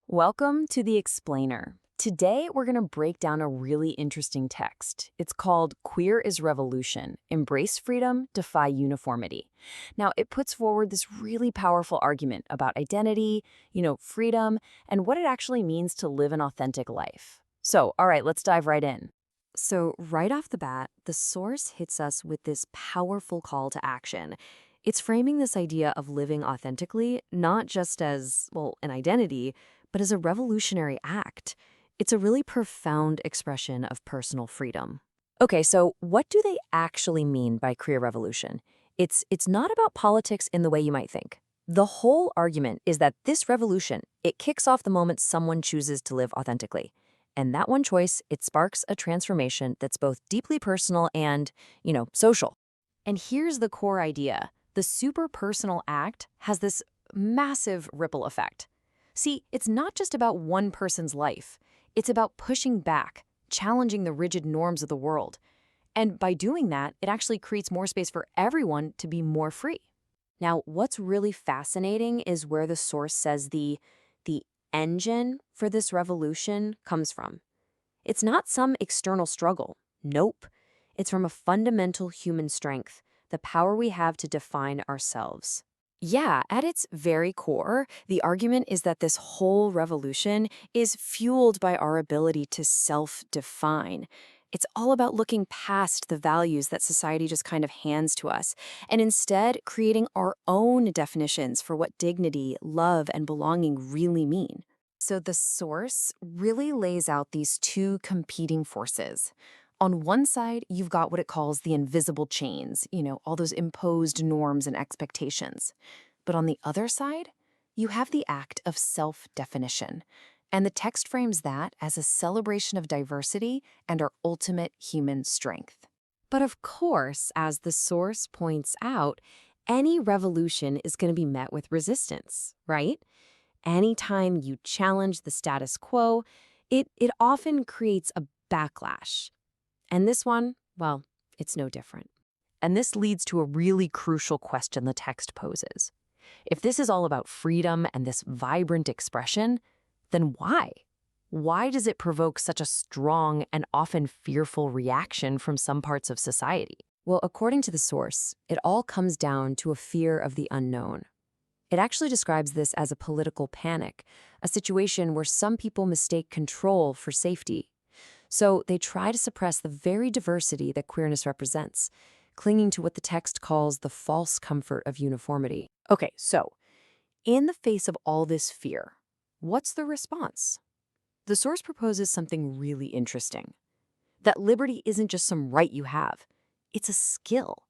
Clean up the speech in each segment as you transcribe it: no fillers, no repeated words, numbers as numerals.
Welcome to The Explainer. Today, we're going to break down a really interesting text. It's called Queer is Revolution, Embrace Freedom, Defy Uniformity. Now, it puts forward this really powerful argument about identity, freedom, and what it actually means to live an authentic life. So, all right, let's dive right in. So, right off the bat, the source hits us with this powerful call to action. It's framing this idea of living authentically, not just as, an identity, but as a revolutionary act. It's a really profound expression of personal freedom. Okay, so what do they actually mean by queer revolution? It's not about politics in the way you might think. The whole argument is that this revolution, it kicks off the moment someone chooses to live authentically. And that one choice, it sparks a transformation that's both deeply personal and, social. And here's the core idea. The super personal act has this massive ripple effect. See, it's not just about one person's life. It's about pushing back, challenging the rigid norms of the world. And by doing that, it actually creates more space for everyone to be more free. Now, what's really fascinating is where the source says the engine for this revolution comes from. It's not some external struggle. Nope. It's from a fundamental human strength, the power we have to define ourselves. Yeah, at its very core, the argument is that this whole revolution is fueled by our ability to self-define. It's all about looking past the values that society just kind of hands to us, and instead creating our own definitions for what dignity, love, and belonging really mean. So the source really lays out these two competing forces. On one side, you've got what it calls the invisible chains, all those imposed norms and expectations. But on the other side, you have the act of self-definition. And the text frames that as a celebration of diversity and our ultimate human strength. But of course, as the source points out, any revolution is going to be met with resistance, right? Anytime you challenge the status quo, it often creates a backlash. And this one, it's no different. And this leads to a really crucial question the text poses. If this is all about freedom and this vibrant expression, then why? Why does it provoke such a strong and often fearful reaction from some parts of society? Well, according to the source, it all comes down to a fear of the unknown. It actually describes this as a political panic, a situation where some people mistake control for safety. So they try to suppress the very diversity that queerness represents, clinging to what the text calls the false comfort of uniformity. Okay, so in the face of all this fear, what's the response? The source proposes something really interesting. That liberty isn't just some right you have. It's a skill.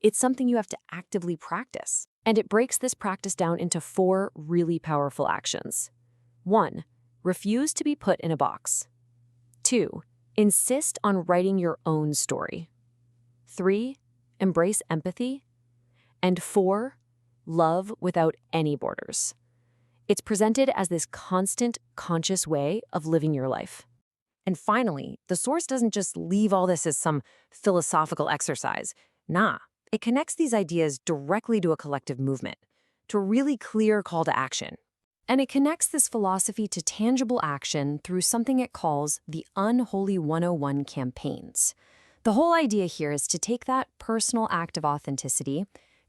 It's something you have to actively practice. And it breaks this practice down into 4 really powerful actions. 1. Refuse to be put in a box. 2. Insist on writing your own story. 3. Embrace empathy. And 4. Love without any borders. It's presented as this constant, conscious way of living your life. And finally, the source doesn't just leave all this as some philosophical exercise. Nah, it connects these ideas directly to a collective movement, to a really clear call to action. And it connects this philosophy to tangible action through something it calls the Unholy 101 campaigns. The whole idea here is to take that personal act of authenticity,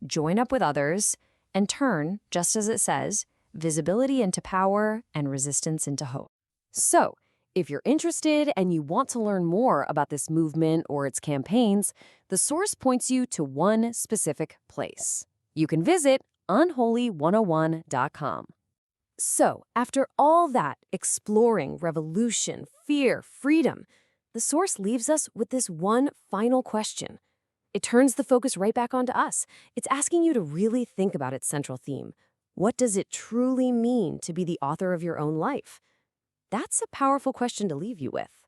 join up with others, and turn, just as it says, visibility into power and resistance into hope. So, if you're interested and you want to learn more about this movement or its campaigns, the source points you to one specific place. You can visit unholy101.com. So, after all that exploring revolution, fear, freedom, the source leaves us with this one final question. It turns the focus right back onto us. It's asking you to really think about its central theme. What does it truly mean to be the author of your own life? That's a powerful question to leave you with.